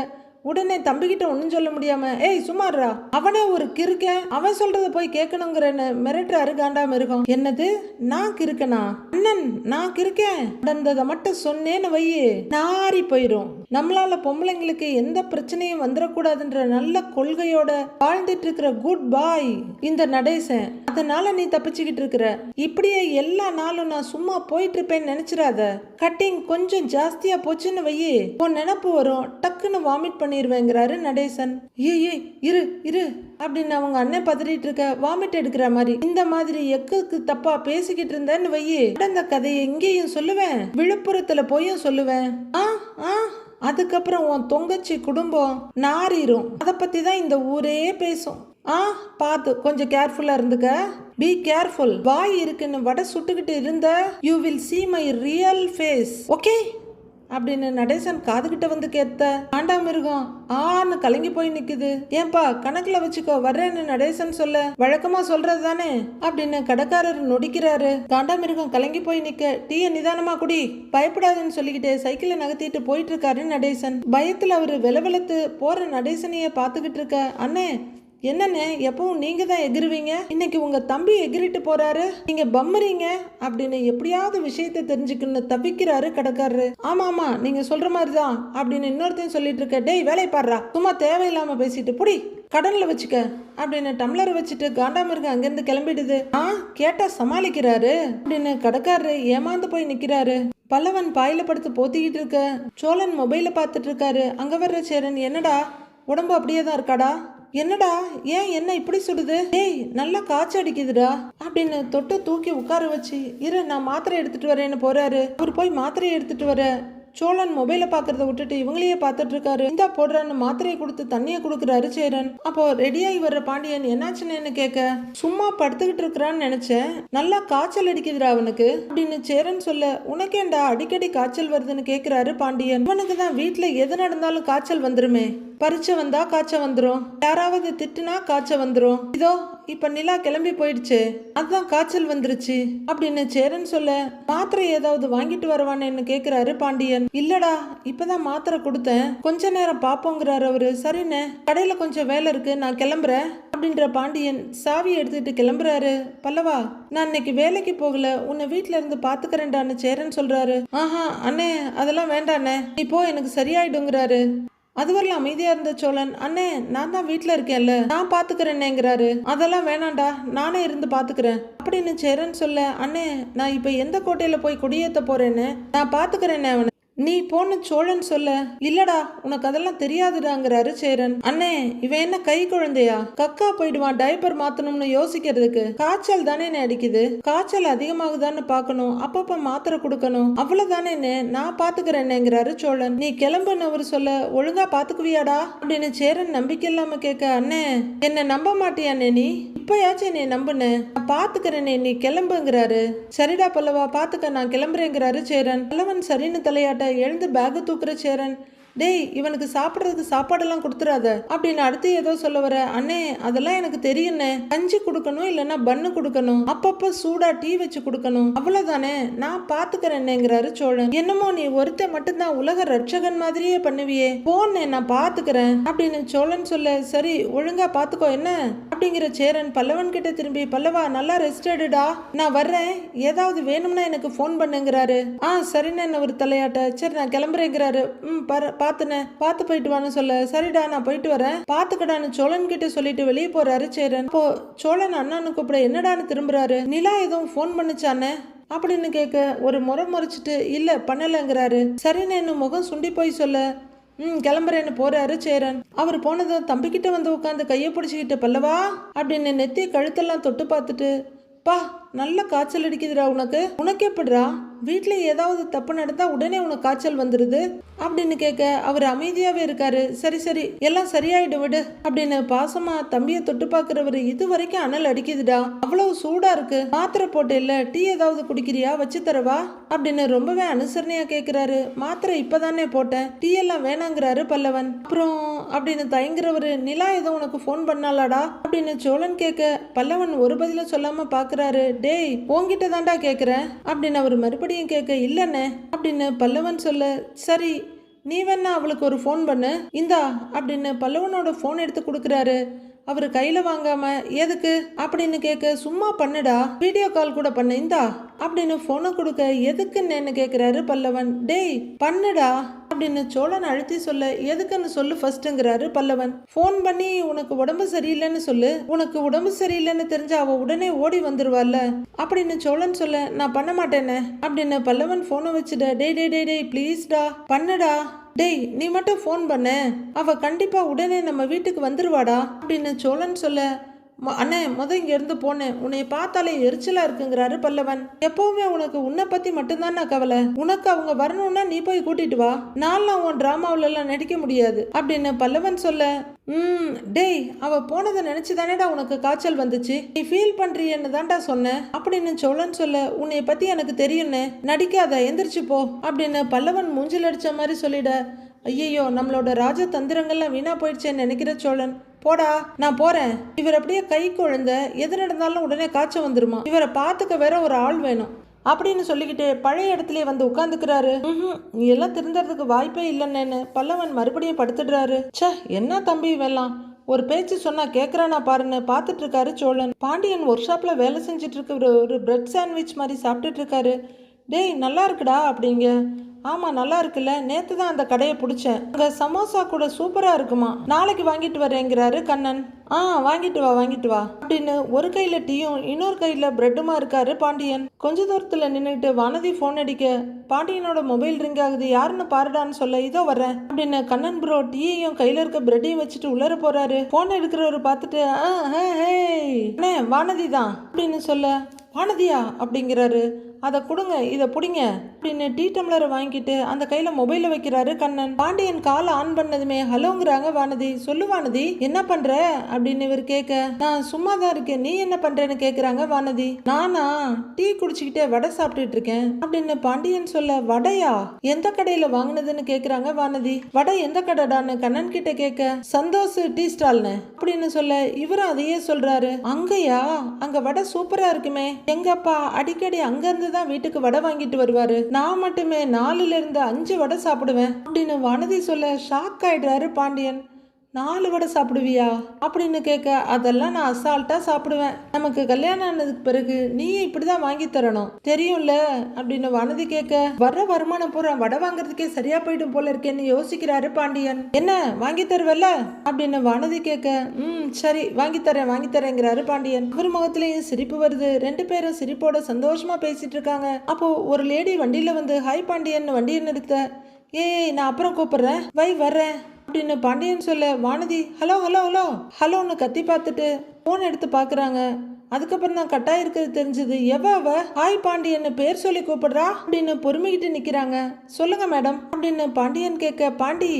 A: உடனே தம்பிக்கிட்ட ஒன்றும் சொல்ல முடியாம, ஏய் சும்மாறா, அவனே ஒரு கிறுக்க, அவன் சொல்றத போய் கேட்கணுங்கிறன்னு மிரட்டுறாரு காண்டாம இருக்கும். என்னது நான் கிறுக்கனா? அண்ணன் நான் கிறுக்கேன் நடந்ததை மட்டும் சொன்னேன்னு வையே நாரி போயிரும். நம்மளால பொம்பளைங்களுக்கு எந்த பிரச்சனையும் வந்துடக்கூடாதுன்ற நல்ல கொள்கையோட வாழ்ந்துட்டு இருக்கிற குட் பாய் இந்த நடேசன். அதனால நீ தப்பிச்சுக்கிட்டு இருக்கிற. இப்படியே எல்லா நாளும் நான் சும்மா போயிட்டு இருப்பேன்னு நினைச்சிடாத. கட்டிங் கொஞ்சம் ஜாஸ்தியா போச்சுன்னு வையே உன் நினப்பு வரும், டக்குன்னு வாமிட் பண்ணிடுவேங்கிறாரு நடேசன். ஏய் இரு இரு அப்படின்னு அவங்க அண்ணன் பதறிட்டு இருக்க, வாமிட் எடுக்கிற மாதிரி. இந்த மாதிரி எக்குக்கு தப்பா பேசிக்கிட்டு இருந்தேன்னு வையே நடந்த கதையை இங்கேயும் சொல்லுவேன், விழுப்புரத்துல போயும் சொல்லுவேன். அதுக்கப்புறம் உன் தொங்கச்சி குடும்பம் நாரிரும். அதை பத்தி தான் இந்த ஊரே பேசும். பார்த்து கொஞ்சம் கேர்ஃபுல்லா இருந்துக்க. Be careful. வாய் இருக்குன்னு வடை சுட்டுக்கிட்டு இருந்த you will see my real face. Okay அப்படின்னு நடேசன் காதுகிட்ட வந்து கேட்ட, ஆண்டாமிருகம் ஆன்னு கலங்கி போய் நிக்குது. ஏன்பா கணக்குல வச்சுக்கோ வர்றேன்னு நடேசன் சொல்ல, வழக்கமா சொல்றது தானே அப்படின்னு கடைக்காரர் நொடிக்கிறாரு. காண்டாமிருகம் கலங்கி போய் நிக்க, டீய நிதானமா குடி, பயப்படாதுன்னு சொல்லிக்கிட்டே சைக்கிளை நகர்த்திட்டு போயிட்டு இருக்காரு நடேசன். பயத்துல அவரு வெலவெலத்து போற நடேசனைய பாத்துக்கிட்டு இருக்க, அண்ணே என்னண்ணே எப்பவும் நீங்க தான் எகிருவீங்க, இன்னைக்கு உங்க தம்பி எகிரிட்டு போறாரு, நீங்க பம்மறீங்க அப்படின்னு எப்படியாவது விஷயத்தை தெரிஞ்சுக்கணும்னு தவிக்கிறாரு கடைக்காரரு. ஆமா நீங்க சொல்ற மாதிரிதான் அப்படின்னு இன்னொருத்தையும் சொல்லிட்டு இருக்க, டேய் வேலை பாடுறா, சும்மா தேவையில்லாம பேசிட்டு புடி, கடன்ல வச்சுக்க அப்படின்னு டம்ளரை வச்சுட்டு காண்டாமிருகம் அங்கிருந்து கிளம்பிடுது. கேட்டா சமாளிக்கிறாரு அப்படின்னு கடைக்காரரு ஏமாந்து போய் நிக்கிறாரு. பல்லவன் பாயில படுத்து போத்திக்கிட்டு இருக்க, சோழன் மொபைல பார்த்துட்டு இருக்காரு. அங்க வர்ற சேரன், என்னடா உடம்பு அப்படியே தான் இருக்காடா, என்னடா ஏன் என்ன இப்படி சுடுது, ஏய் நல்லா காய்ச்சல் அடிக்குதுடா அப்படின்னு தொட்டு தூக்கி உட்கார வச்சு, இரு நான் மாத்திரை எடுத்துட்டு வரேன்னு போறாரு. அவர் போய் மாத்திரையை எடுத்துட்டு வர சோழன் மொபைலை பாக்குறத விட்டுட்டு இவங்களையே பார்த்துட்டு இருக்காரு. இந்தா போடுறான்னு மாத்திரையை கொடுத்து தண்ணியை கொடுக்குறாரு சேரன். அப்போ ரெடியாகி வர்ற பாண்டியன் என்னாச்சுன்னு கேட்க, சும்மா படுத்துக்கிட்டு இருக்கிறான்னு நினைச்சேன், நல்லா காய்ச்சல் அடிக்குதுடா அவனுக்கு அப்படின்னு சேரன் சொல்ல, உனக்கேண்டா அடிக்கடி காய்ச்சல் வருதுன்னு கேட்கிறாரு பாண்டியன். அவனுக்கு தான் வீட்டுல எது நடந்தாலும் காய்ச்சல் வந்துருமே, பரீட்சை வந்தா காய்ச்சல் வந்துரும், யாராவது திட்டுனா காய்ச்சல் வந்துரும், இதோ இப்ப நிலா கிளம்பி போயிடுச்சு அதான் காய்ச்சல் வந்துருச்சு அப்படின்னு சேரன் சொல்ல, மாத்திரை ஏதாவது வாங்கிட்டு வரவானேன்னு கேக்குறாரு பாண்டியன். இல்லடா இப்பதான் மாத்திரை கொடுத்தேன், கொஞ்ச நேரம் பாப்போங்கிறாரு அவரு. சரிண்ணே கடையில கொஞ்சம் வேலை இருக்கு நான் கிளம்புறேன் அப்படின்ற பாண்டியன் சாவி எடுத்துட்டு கிளம்புறாரு. பல்லவா நான் இன்னைக்கு வேலைக்கு போகல, உன்னை வீட்டுல இருந்து பாத்துக்கிறேன்டான்னு சேரன் சொல்றாரு. அண்ணே அதெல்லாம் வேண்டாண்ணே, இப்போ எனக்கு சரியாயிடுங்கிறாரு. அது வரல அமைதியா இருந்த சோழன், அண்ணே நான் தான் வீட்டுல இருக்கேன்ல நான் பாத்துக்கிறேன்னேங்கிறாரு. அதெல்லாம் வேணாண்டா நானே இருந்து பாத்துக்கிறேன் அப்படின்னு சேரன் சொல்ல, அண்ணே நான் இப்ப எந்த கோட்டையில போய் குடியேற்ற போறேன்னு நான் பாத்துக்கிறேன்னே அவனை, நீ போன்னு சோழன் சொல்ல, இல்லடா உனக்கு அதெல்லாம் தெரியாதுடாங்கிறாரு சேரன். அண்ணே இவன் என்ன கை குழந்தையா, கக்கா போயிடுவான் டைப்பர் மாத்தணும்னு யோசிக்கிறதுக்கு, காய்ச்சல் தானே அடிக்குது, காய்ச்சல் அதிகமாகுதான்னு பாக்கணும், அப்பப்ப மாத்திரை கொடுக்கணும், அவ்வளவுதானே நான் பாத்துக்கிறேன்னுங்கிறாரு சோழன். நீ கிளம்புன்னு அவர் சொல்ல, ஒழுங்கா பாத்துக்குவியாடா அப்படின்னு சேரன் நம்பிக்கை இல்லாம கேட்க, அண்ணே என்ன நம்ப மாட்டியானே, நீ இப்பயாச்சும் நீ நம்புன, நான் பாத்துக்கிறேனே நீ கிளம்புங்கிறாரு. சரிடா பல்லவா பாத்துக்க நான் கிளம்புறேங்கிறாரு சேரன். பல்லவன் சரின்னு தலையாட்ட எழுந்து பேக் தூக்குற சேரன், டேய் இவனுக்கு சாப்பிட்றதுக்கு சாப்பாடெல்லாம் கொடுத்துறாத அப்படின்னு அடுத்து ஏதோ சொல்ல வர, அண்ணே அதெல்லாம் எனக்கு தெரியும்னே, கஞ்சி கொடுக்கணும் இல்லைன்னா பன்னு கொடுக்கணும், அப்பப்ப சூடா டீ வச்சு கொடுக்கணும், அவ்வளவுதானே நான் பாத்துக்கிறேன்னுங்கிறாரு சோழன். என்னமோ நீ ஒருத்த மட்டும்தான் உலக ரட்சகன் மாதிரியே பண்ணுவியே, போனே நான் பாத்துக்கிறேன் அப்படின்னு சோழன் சொல்ல, சரி ஒழுங்கா பாத்துக்கோ என்ன அப்படிங்கிற சேரன் பல்லவன் கிட்ட திரும்பி, பல்லவா நல்லா ரெஸ்ட் எடுடா நான் வர்றேன், ஏதாவது வேணும்னா எனக்கு போன் பண்ணுங்கிறாரு. சரிண்ணே ஒரு தலையாட்ட, சரி நான் கிளம்புறேங்கிறாரு. பாத்துனே பார்த்து போயிட்டு வான்னு சொல்ல, சரிடா நான் போயிட்டு வரேன் பாத்துக்கடான்னு சோழன் கிட்ட சொல்லிட்டு வெளியே போறாரு சேரன். அப்போ சோழன் அண்ணான்னு கூப்பிட என்னடான்னு திரும்புறாரு. நிலா எதுவும் போன் பண்ணுச்சானே அப்படின்னு கேட்க ஒரு முறைச்சிட்டு இல்ல பண்ணலங்கிறாரு. சரின்னு முகம் சுண்டி போய் சொல்ல, கிளம்புறேன்னு போறாரு சேரன். அவர் போனதும் தம்பிக்கிட்ட வந்து உட்காந்து கையை பிடிச்சிக்கிட்டு, பல்லவா அப்படின்னு நெத்தி கழுத்தெல்லாம் தொட்டு பார்த்துட்டு, பா நல்ல காய்ச்சல் அடிக்குதுடா உனக்கு எப்படிடா வீட்டில் ஏதாவது தப்பு நடந்தா உடனே உனக்கு காய்ச்சல் வந்துடுது அப்படின்னு கேட்க அவர் அமைதியாவே இருக்காரு. சரி சரி எல்லாம் சரியாயிடு விடு அப்படின்னு பாசமா தம்பியை தொட்டு பார்க்கிறவரு இது வரைக்கும் அனல் அடிக்குதுடா, அவ்வளவு சூடா இருக்கு, மாத்திரை போட்டு இல்ல, டீ ஏதாவது குடிக்கிறியா, வச்சு தரவா அப்படின்னு ரொம்பவே அனுசரணையா கேட்கிறாரு. மாத்திரை இப்பதானே போட்டேன், டீ எல்லாம் வேணாங்கிறாரு பல்லவன். அப்புறம் அப்படின்னு தயங்குறவரு நிலா ஏதோ உனக்கு போன் பண்ணாலாடா அப்படின்னு சோழன் கேட்க பல்லவன் ஒரு பதில சொல்லாம பாக்குறாரு. டேய் உன்கிட்ட தாண்டா கேக்குறேன் அப்படின்னு அவர் மறுபடியும் கேட்க இல்லன்னு அப்படின்னு பல்லவன் சொல்ல சரி நீ வேணா அவளுக்கு ஒரு ஃபோன் பண்ணு இந்தா அப்படின்னு பல்லவனோட ஃபோன் எடுத்து கொடுக்குறாரு. அவர் கையில வாங்காம எதுக்கு அப்படின்னு கேட்க சும்மா பண்ணுடா, வீடியோ கால் கூட பண்ண இந்தா அப்படின்னு போனை கொடுக்க எதுக்குன்னு கேட்கிறாரு பல்லவன். டேய் பண்ணுடா அப்படின்னு சோழன் அழுத்தி சொல்ல எதுக்குன்னு சொல்லு ஃபர்ஸ்ட்ங்கிறாரு பல்லவன். ஃபோன் பண்ணி உனக்கு உடம்பு சரியில்லைன்னு சொல்லு, உனக்கு உடம்பு சரியில்லைன்னு தெரிஞ்சா அவ உடனே ஓடி வந்துருவாள்ல அப்படின்னு சோழன் சொல்ல நான் பண்ண மாட்டேன்னு அப்படின்னு பல்லவன் போனை வச்சுட. டேய் டேய் டேய் டேய் ப்ளீஸ்டா பண்ணுடா, டேய் நீ மட்டும் ஃபோன் பண்ண, அவ கண்டிப்பா உடனே நம்ம வீட்டுக்கு வந்துருவாடா அப்படின்னு சோழன் சொல்ல அண்ணே இங்க இருந்து போனேன், உன்னை பார்த்தாலே எரிச்சலா இருக்குங்கிறாரு பல்லவன். எப்பவுமே உனக்கு உன்னை பத்தி மட்டும்தான் கவலை, உனக்கு அவங்க வரணும்னா நீ போய் கூட்டிட்டு வா, நான்லாம் உன் டிராமாவில எல்லாம் நடிக்க முடியாது அப்படின்னு பல்லவன் சொல்ல டேய் அவ போனதை நினைச்சுதானேடா உனக்கு காய்ச்சல் வந்துச்சு, நீ ஃபீல் பண்றியன்னு தான்டா சொன்ன அப்படின்னு சோழன் சொல்ல உன்னை பத்தி எனக்கு தெரியும்னு நடிக்காத எந்திரிச்சு போ அப்படின்னு பல்லவன் மூஞ்சில் அடிச்ச மாதிரி சொல்லிட. ஐயோ நம்மளோட ராஜ தந்திரங்கள்லாம் வீணா போயிடுச்சேன்னு நினைக்கிற சோழன் போடா நான் போறேன், இவர் அப்படியே கை குழந்த எது நடந்தாலும் உடனே காய்ச்சல் வந்துருமா, இவரை பார்த்துக்க வேற ஒரு ஆள் வேணும் அப்படின்னு சொல்லிக்கிட்டு பழைய இடத்துலயே வந்து உட்காந்துக்கிறாரு. நீ எல்லாம் திருந்தறதுக்கு வாய்ப்பே இல்லைன்னு பல்லவன் மறுபடியும் படுத்துடுறாரு. சே என்ன தம்பி வெல்லாம் ஒரு பேச்சு சொன்னா கேட்கறானா பாருன்னு பார்த்துட்டு இருக்காரு சோழன். பாண்டியன் ஒர்க் ஷாப்ல வேலை செஞ்சுட்டு இருக்க ஒரு பிரெட் சாண்ட்விச் மாதிரி சாப்பிட்டுட்டு இருக்காரு. டேய் நல்லா இருக்குடா அப்படிங்க. ஆமாம் நல்லா இருக்குல்ல, நேற்று தான் அந்த கடையை பிடிச்சேன், அங்கே சமோசா கூட சூப்பராக இருக்குமா, நாளைக்கு வாங்கிட்டு வரேங்கிறாரு கண்ணன். வாங்கிட்டு வா அப்படின்னு ஒரு கையில் டீயும் இன்னொரு கையில் பிரெட்டுமா இருக்காரு பாண்டியன். கொஞ்ச தூரத்தில் நின்றுட்டு வானதி ஃபோன் அடிக்க பாண்டியனோட மொபைல் ரிங் ஆகுது, யாருன்னு பாருடான்னு சொல்ல இதோ வரேன் அப்படின்னு கண்ணன் ப்ரோ டீயையும் கையில் இருக்க பிரெட்டையும் வச்சுட்டு உள்ளர போறாரு. ஃபோன் எடுக்கிறவரு பார்த்துட்டு அண்ணே வானதி தான் அப்படின்னு சொல்ல வானதியா அப்படிங்கிறாரு. அதை கொடுங்க இதை பிடிங்க அப்படின்னு டீ டம்ளரை வாங்கிட்டு அந்த கையில மொபைல வைக்கிறாரு கண்ணன். பாண்டியன் காலை ஆன் பண்ணதுமே ஹலோங்கிறாங்க வானதி. சொல்லு வானதி என்ன பண்ற அப்படின்னு இவர் கேட்க நான் சும்மா தான் இருக்கேன், நீ என்ன பண்றேன்னு கேக்குறாங்க வானதி. நானா டீ குடிச்சுக்கிட்டே வடை சாப்பிட்டுட்டு இருக்கேன் அப்படின்னு பாண்டியன் சொல்ல வடையா எந்த கடையில வாங்கினதுன்னு கேக்குறாங்க வானதி. வடை எந்த கடைடான்னு கண்ணன் கிட்ட கேட்க சந்தோஷ் டீ ஸ்டால்னு அப்படின்னு சொல்ல இவரும் அதையே சொல்றாரு. அங்கயா அங்க வடை சூப்பரா இருக்குமே, எங்கப்பா அடிக்கடி அங்க இருந்து தான் வீட்டுக்கு வடை வாங்கிட்டு வருவாரு, நான் மட்டுமே 4 to 5 வடை சாப்பிடுவேன் அப்படின்னு வானதி சொல்ல ஷாக் ஆயிடுறாரு பாண்டியன். 4 வடை சாப்பிடுவியா அப்படின்னு கேட்க அதெல்லாம் நான் அசால்ட்டா சாப்பிடுவேன், நமக்கு கல்யாணம் ஆனதுக்கு பிறகு நீ இப்படிதான் வாங்கி தரணும் தெரியும்ல அப்படின்னு வானதி கேட்க வர்ற வருமானம் பூரா வடை வாங்குறதுக்கே சரியா போயிடும் போல இருக்கேன்னு யோசிக்கிறாரு பாண்டியன். என்ன வாங்கி தருவல்ல அப்படின்னு வானதி கேட்க சரி வாங்கி தரேங்கிறாரு பாண்டியன். இவர் முகத்திலையும் சிரிப்பு வருது. 2 பேரும் சிரிப்போட சந்தோஷமா பேசிட்டு இருக்காங்க. அப்போ ஒரு லேடி வண்டியில வந்து ஹாய் பாண்டியன் வண்டியை நிறுத்த நான் அப்புறம் கூப்பிடுறேன் வர்றேன் அப்படின்னு பாண்டியன் சொல்ல வானதி ஹலோன்னு கத்தி பார்த்துட்டு போன் எடுத்து பாக்குறாங்க. அதுக்கப்புறம் தான் கட்டாயம் இருக்கிறது தெரிஞ்சது. அவ ஹாய் பாண்டியன்னு பேர் சொல்லி கூப்பிடுறா அப்படின்னு பொறுமைக்கிட்டு நிக்கிறாங்க. சொல்லுங்க மேடம் அப்படின்னு பாண்டியன் கேட்க பாண்டி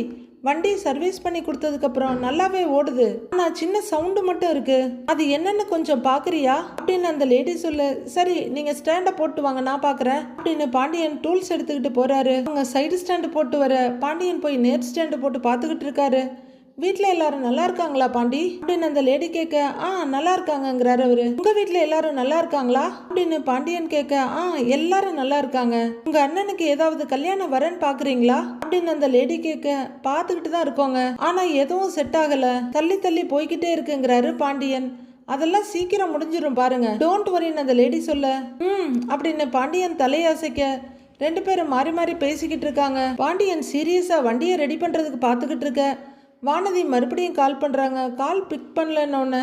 A: வண்டி சர்வீஸ் பண்ணி கொடுத்ததுக்கு அப்புறம் நல்லாவே ஓடுது, ஆனா சின்ன சவுண்டு மட்டும் இருக்கு, அது என்னன்னு கொஞ்சம் பாக்குறியா அப்படின்னு அந்த லேடி சொல்ல சரி நீங்க ஸ்டாண்ட போட்டு வாங்க நான் பாக்குறேன் அப்படின்னு பாண்டியன் டூல்ஸ் எடுத்துக்கிட்டு போறாரு. அவங்க சைடு ஸ்டாண்டு போட்டு வர பாண்டியன் போய் நேர் ஸ்டாண்டு போட்டு பாத்துக்கிட்டு இருக்காரு. வீட்டுல எல்லாரும் நல்லா இருக்காங்களா பாண்டி அப்படின்னு அந்த லேடி கேட்க நல்லா இருக்காங்கிறாரு அவரு. உங்க வீட்டுல எல்லாரும் நல்லா இருக்காங்களா அப்படின்னு பாண்டியன் கேட்க எல்லாரும் நல்லா இருக்காங்க, உங்க அண்ணனுக்கு ஏதாவது கல்யாணம் வரேன்னு பாக்குறீங்களா அப்படின்னு அந்த லேடி கேட்க பாத்துக்கிட்டு தான் இருக்கோங்க, ஆனா எதுவும் செட் ஆகல, தள்ளி போய்கிட்டே இருக்குங்கிறாரு பாண்டியன். அதெல்லாம் சீக்கிரம் முடிஞ்சிடும் பாருங்க, டோன்ட் வரின்னு அந்த லேடி சொல்ல அப்படின்னு பாண்டியன் தலையாசைக்க 2 பேரும் மாறி மாறி பேசிக்கிட்டு இருக்காங்க. பாண்டியன் சீரியஸா வண்டியை ரெடி பண்றதுக்கு பாத்துக்கிட்டு இருக்க வானதி மறுபடியும் கால் பண்றாங்க. கால் பிக் பண்ணலன்னு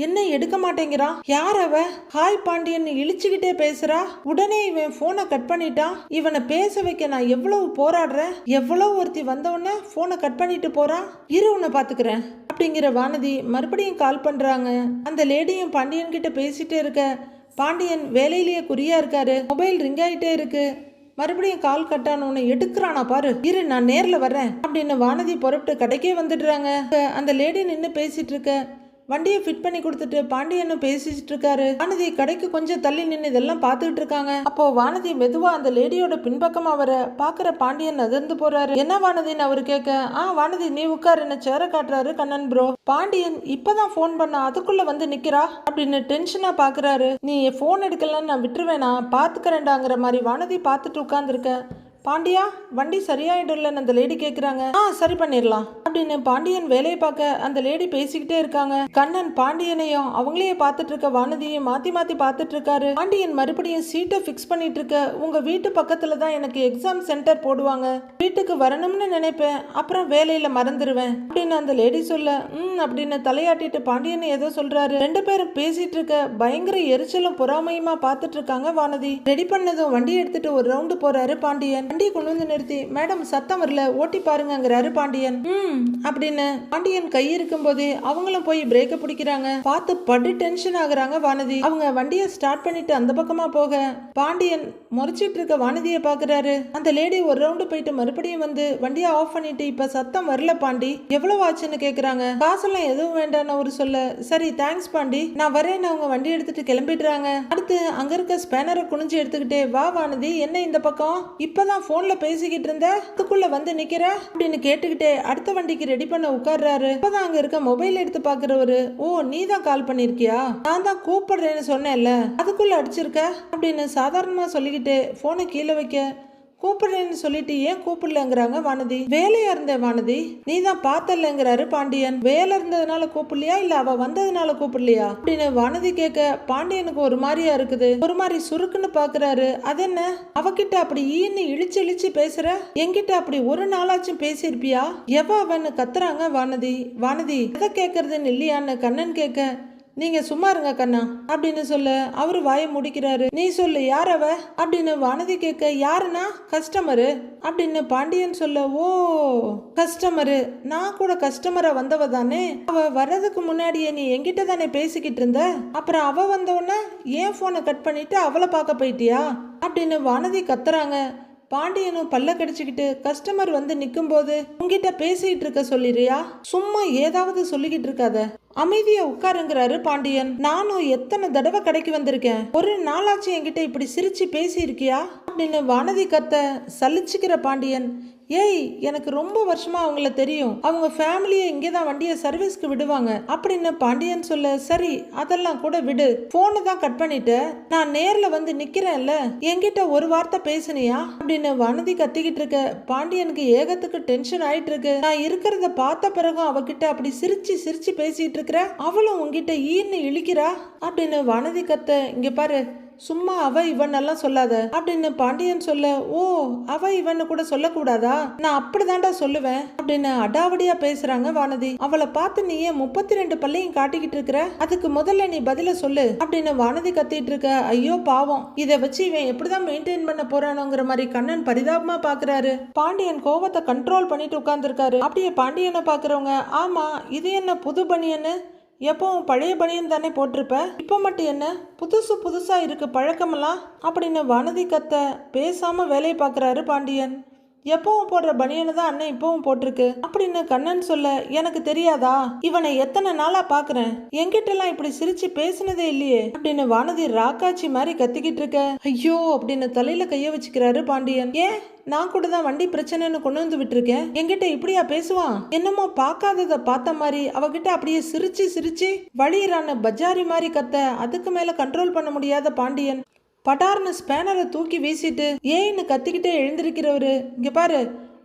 A: என்ன எடுக்க மாட்டேங்கிறான், யார் அவ ஹாய் பாண்டியன் இழிச்சுக்கிட்டே பேசுறா, உடனே இவன் போனை கட் பண்ணிட்டான், இவனை பேச வைக்க நான் எவ்வளவு போராடுறேன், எவ்வளவு ஒருத்தி வந்தவொடனே போனை கட் பண்ணிட்டு போறான், இரு உன்னை பாத்துக்கிறேன் அப்படிங்கிற வானதி மறுபடியும் கால் பண்றாங்க. அந்த லேடியும் பாண்டியன் கிட்ட பேசிட்டே இருக்க பாண்டியன் வேலையிலேயே குறியா இருக்காரு. மொபைல் ரிங் ஆகிட்டே இருக்கு. மறுபடியும் கால் கட்டான உன்னை எடுக்கிறானா பாரு, இரு நான் நேர்ல வர்றேன் அப்படின்னு வானதி புறப்பட்டு கடைக்கே வந்துடுறாங்க. அந்த லேடி நின்று பேசிட்டு இருக்க வண்டியை ஃபிட் பண்ணி கொடுத்துட்டு பாண்டியனும் பேசிட்டு இருக்காரு. வானதி கடைக்கு கொஞ்சம் தள்ளி நின்று இதெல்லாம் பார்த்துக்கிட்டு இருக்காங்க. அப்போ வானதி மெதுவா அந்த லேடியோட பின்பக்கமா வர பாக்குற பாண்டியன் நகர்ந்து போறாரு. என்ன வானதின்னு அவரு கேட்க, வானதி நீ உட்காரு, என்ன சேர காட்டுறாரு கண்ணன் ப்ரோ. பாண்டியன் இப்பதான் போன் பண்ண அதுக்குள்ள வந்து நிக்கிறா அப்படின்னு டென்ஷனா பாக்குறாரு. நீ போன் எடுக்கலன்னு நான் விட்டுருவேனா, பாத்துக்கிறேன்டாங்கிற மாதிரி வானதி பார்த்துட்டு உட்கார்ந்துருக்க. பாண்டியா வண்டி சரியாயிடும்லன்னு அந்த லேடி கேக்குறாங்க. சரி பண்ணிடலாம் அப்படின்னு பாண்டியன் வேலையை பார்க்க அந்த லேடி பேசிக்கிட்டே இருக்காங்க. கண்ணன் பாண்டியனையும் அவங்களையே பார்த்துட்டு இருக்க வானதியும் மாத்தி மாத்தி பார்த்துட்டு இருக்காரு. பாண்டியன் மறுபடியும் சீட்டை பிக்ஸ் பண்ணிட்டு இருக்க, உங்க வீட்டு பக்கத்துல தான் எனக்கு எக்ஸாம் சென்டர் போடுவாங்க, வீட்டுக்கு வரணும்னு நினைப்பேன், அப்புறம் வேலையில மறந்துடுவேன் அப்படின்னு அந்த லேடி சொல்ல அப்படின்னு தலையாட்டிட்டு பாண்டியன் ஏதோ சொல்றாரு. ரெண்டு பேரும் பேசிட்டு இருக்க பயங்கர எரிச்சலும் பொறாமையுமா பார்த்துட்டு இருக்காங்க. வானதி ரெடி பண்ணதும் வண்டி எடுத்துட்டு ஒரு ரவுண்டு போறாரு பாண்டியன். வண்டியை கொண்டு வந்து நிறுத்தி, மேடம் சத்தம் வரல ஓட்டி பாருங்கிறாரு பாண்டியன். அப்படின்னு பாண்டியன் கை இருக்கும் போதே அவங்களும் போய் பிரேக்க பிடிக்கிறாங்க. பார்த்து படு டென்ஷன் ஆகுறாங்க வானதி. அவங்க வண்டியை ஸ்டார்ட் பண்ணிட்டு அந்த பக்கமா போக பாண்டியன் முறைச்சிட்டு இருக்க வானதியை பாக்குறாரு. அந்த லேடி ஒரு ரவுண்டு போயிட்டு மறுபடியும் வந்து வண்டியை ஆஃப் பண்ணிட்டு, இப்ப சத்தம் வரல பாண்டி, எவ்வளவு ஆச்சுன்னு கேக்குறாங்க. காசெல்லாம் எதுவும் வேண்டான்னு அவரு சொல்ல, சரி தேங்க்ஸ் பாண்டி நான் வரேன்னு அவங்க வண்டி எடுத்துட்டு கிளம்பிடுறாங்க. அடுத்து அங்க இருக்க ஸ்பேனரை குனிஞ்சு எடுத்துக்கிட்டே, வா வானதி என்ன இந்த பக்கம், இப்பதான் போன்ல பேசிக்கிட்டு இருந்த அதுக்குள்ள வந்து நிக்கிற அப்படின்னு கேட்டுக்கிட்டே அடுத்த வண்டிக்கு ரெடி பண்ண உட்கார்றாரு. இப்பதான் அங்க இருக்க மொபைல் எடுத்து பாக்குறவரு, ஓ நீ தான் கால் பண்ணிருக்கியா, நான் தான் கூப்பிடுறேன்னு சொன்னேன்ல அதுக்குள்ள அடிச்சிருக்க அப்படின்னு சாதாரணமா சொல்லிக்கிட்டு போனை கீழே வைக்க, கூப்பிடுறேன்னு சொல்லிட்டு ஏன் கூப்பிடலங்கிறாங்க வானதி. வேலையா இருந்தேன் வானதி, நீ தான் பார்த்தலங்கிறாரு பாண்டியன். வேலை இருந்ததுனால கூப்பிடலையா இல்ல அவ வந்ததுனால கூப்பிடலையா அப்படின்னு வானதி கேட்க, பாண்டியனுக்கு ஒரு மாதிரியா இருக்குது, ஒரு மாதிரி சுருக்குன்னு பாக்குறாரு. அது என்ன அவகிட்ட அப்படி ஈன்னு இழிச்சு இழிச்சு பேசுற, என்கிட்ட அப்படி ஒரு நாளாச்சும் பேசியிருப்பியா, எவ அவன்னு கத்துறாங்க வானதி. வானதி எதை கேட்கறதுன்னு இல்லையான்னு கண்ணன் கேட்க, நீங்க சும்மா இருங்க கண்ணா அப்படின்னு சொல்ல அவரு வாயை முடிக்கிறாரு. நீ சொல்லு யார் அவ அப்படின்னு வானதி கேட்க, யாருன்னா கஸ்டமரு அப்படின்னு பாண்டியன் சொல்ல, ஓ கஸ்டமரு, நான் கூட கஸ்டமரா வந்தவ தானே, அவ வர்றதுக்கு முன்னாடியே நீ என்கிட்ட தானே பேசிக்கிட்டு இருந்த, அப்புறம் அவ வந்தவொடனே ஏன் போனை கட் பண்ணிட்டு அவளை பார்க்க போயிட்டியா அப்படின்னு வானதி கத்துறாங்க. பாண்டியனும் பல்ல கடிச்சுக்கிட்டு, கஸ்டமர் வந்து நிக்கும் போது உங்ககிட்ட பேசிட்டு இருக்க சொல்லிடுறியா, சும்மா ஏதாவது சொல்லிக்கிட்டு இருக்காத, அமைதியா உட்காருங்கிறாரு பாண்டியன். நானும் எத்தனை தடவை கடைக்கு வந்திருக்கேன், ஒரு நாளாச்சும் என்கிட்ட இப்படி சிரிச்சு பேசி இருக்கியா அப்படின்னு வானதி கத்த சலிச்சுக்கிற பாண்டியன், ஏய் எனக்கு ரொம்ப வருஷமா அவங்கள தெரியும், அவங்க ஃபேமிலியை இங்கேதான் வண்டியை சர்வீஸ்க்கு விடுவாங்க அப்படின்னு பாண்டியன் சொல்ல, சரி அதெல்லாம் கூட விடு, போனை தான் கட் பண்ணிட்ட, நான் நேர்ல வந்து நிக்கிறேன்ல, என்கிட்ட ஒரு வார்த்தை பேசுனியா அப்படின்னு வானதி கத்திக்கிட்டு இருக்க. பாண்டியனுக்கு ஏகத்துக்கு டென்ஷன் ஆயிட்டு இருக்கு. நான் இருக்கிறத பார்த்த பிறகும் அவகிட்ட அப்படி சிரிச்சு சிரிச்சு பேசிட்டு இருக்கிற, அவளும் உங்ககிட்ட ஈன்னு இழிக்கிறா அப்படின்னு வானதி கத்த, இங்க பாரு சும்மா அவ இவன் எல்லாம் சொல்லாத அப்படின்னு பாண்டியன் சொல்ல, ஓ அவ இவன்னு கூட சொல்லக்கூடாதா, நான் அப்படிதான்டா சொல்லுவேன் அப்படின்னு அடாவடியா பேசுறாங்க வானதி. அவளை பார்த்து நீ ஏன் 32 பல்லையும் காட்டிக்கிட்டு இருக்கிற, அதுக்கு முதல்ல நீ பதில சொல்லு அப்படின்னு வானதி கத்திட்டு இருக்க. ஐயோ பாவம், இதை வச்சு இவன் எப்படிதான் மெயின்டைன் பண்ண போறானோங்கிற மாதிரி கண்ணன் பரிதாபமா பாக்குறாரு. பாண்டியன் கோவத்தை கண்ட்ரோல் பண்ணிட்டு உட்கார்ந்து இருக்காரு. அப்படியே பாண்டியனை பாக்குறவங்க, ஆமா இது என்ன புது பனியன்னு, எப்பவும் பழைய பனியன் தானே போட்டிருப்ப, இப்ப மட்டும் என்ன புதுசு புதுசா இருக்கு பழக்கமெல்லாம் அப்படின்னு வானதி கத்த பேசாம வேலையை பார்க்கறாரு பாண்டியன். எப்பவும் போடுற பனியனை தான் அண்ணன் இப்பவும் போட்டிருக்கு அப்படின்னு கண்ணன் சொல்ல, எனக்கு தெரியாதா, இவனை எத்தனை நாளா பாக்குறேன், என்கிட்ட எல்லாம் இப்படி சிரிச்சு பேசினதே இல்லையே அப்படின்னு வானதி ராக்காச்சி மாதிரி கத்திக்கிட்டு இருக்க. ஐயோ அப்படின்னு தலையில கைய வச்சுக்கிறாரு பாண்டியன். ஏன் நான் கூட தான் வண்டி பிரச்சனைன்னு கொண்டு வந்து விட்டுருக்கேன், என்கிட்ட இப்படியா பேசுவான், என்னமோ பார்க்காதத பார்த்த மாதிரி அவகிட்ட அப்படியே சிரிச்சு சிரிச்சு வழியிறான பஜாரி மாதிரி கத்த. அதுக்கு மேல கண்ட்ரோல் பண்ண முடியாத பாண்டியன் பட்டார்னு ஸ்பேனரை தூக்கி வீசிட்டு ஏன்னு கத்திக்கிட்டே எழுந்திருக்கிறவரு, இங்க பாரு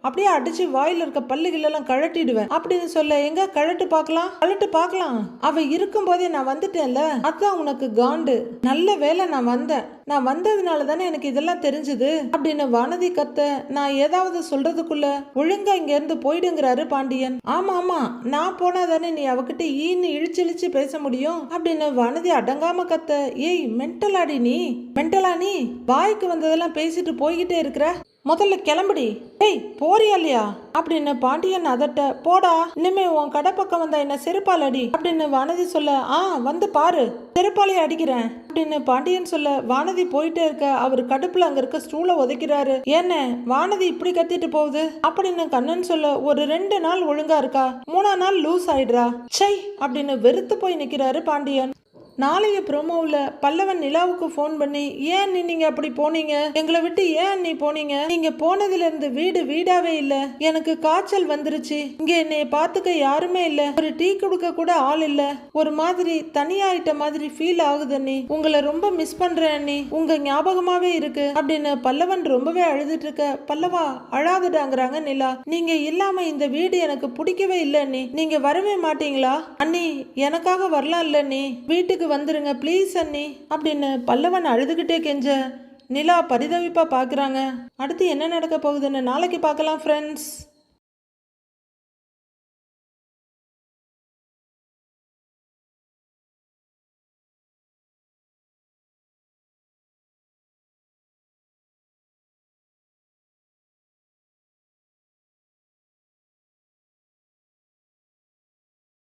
A: அப்படியே அடிச்சு வாயில இருக்க பல்லுகளெல்லாம் கழட்டிடுவேன் அப்படின்னு சொல்ல, எங்க கழட்டு பார்க்கலாம், அவ இருக்கும் போதே நான் வந்துட்டேன்ல, அதான் உனக்கு காண்டு, நல்ல வேலை நான் வந்ததுனால தானே எனக்கு இதெல்லாம் தெரிஞ்சது அப்படின்னு வானதி கத்த. நான் ஏதாவது சொல்றதுக்குள்ள ஒழுங்கா இங்க இருந்து போயிடுங்கிறாரு பாண்டியன். ஆமா நான் போனா தானே நீ அவகிட்ட ஈன்னு இழிச்சு பேச முடியும் அப்படின்னு வானதி அடங்காம கத்த. ஏய் மென்டலா நீ வாய்க்கு வந்ததெல்லாம் பேசிட்டு போய்கிட்டே இருக்கிற, முதல்ல கிளம்புடி. டேய் போறியா இல்லையா அப்படின்னு பாண்டியன் அதட்ட. போடா, இனிமே உன் கடை பக்கம் வந்தா என்ன செருப்பால் அடி அப்படின்னு வானதி சொல்ல. வந்து பாரு, செருப்பாலே அடிக்கிறேன் அப்படின்னு பாண்டியன் சொல்ல வானதி போயிட்டே இருக்க. அவர் கடுப்புல அங்க இருக்க ஸ்டூலை உதைக்கிறாரு. ஏன்னு வானதி இப்படி கத்திட்டு போகுது அப்படின்னு கண்ணன் சொல்ல. ஒரு 2 நாள் ஒழுங்கா இருக்கா, 3ஆம் நாள் லூஸ் ஆயிடுறா. சை அப்படின்னு வெறுத்து போய் நிக்கிறாரு பாண்டியன். நாளைய ப்ரோமோவில் பல்லவன் நிலாவுக்கு ஃபோன் பண்ணி, ஏன் நீங்க அப்படி போனீங்க, எங்களை விட்டு ஏன் நீ போனீங்க, நீங்க போனதுல இருந்து வீடு வீடாவே இல்ல, எனக்கு காய்ச்சல் வந்துருச்சு, இங்க என்னைய பார்த்துக்க யாருமே இல்ல, ஒரு டீ கொடுக்க கூட ஆள் இல்ல, ஒரு மாதிரி தனியாயிட்ட மாதிரி ஃபீல் ஆகுது அண்ணி, உங்களை ரொம்ப மிஸ் பண்றேன் அண்ணி, உங்க ஞாபகமாவே இருக்கு அப்படின்னு பல்லவன் ரொம்பவே அழுதுட்டு இருக்க. பல்லவா அழாதுடாங்கிறாங்க நிலா. நீங்க இல்லாம இந்த வீடு எனக்கு பிடிக்கவே இல்லை அண்ணி, நீங்க வரவே மாட்டீங்களா அண்ணி, எனக்காக வரலாம் இல்ல அண்ணி, வீட்டுக்கு வந்துருங்க ப்ளீஸ் அண்ணி அப்படின்னு பல்லவன் அழுதுகிட்டே கெஞ்ச. நிலா பரிதவிப்பா பார்க்குறாங்க. அடுத்து என்ன நடக்க போகுதுன்னு நாளைக்கு பார்க்கலாம் ஃப்ரெண்ட்ஸ்.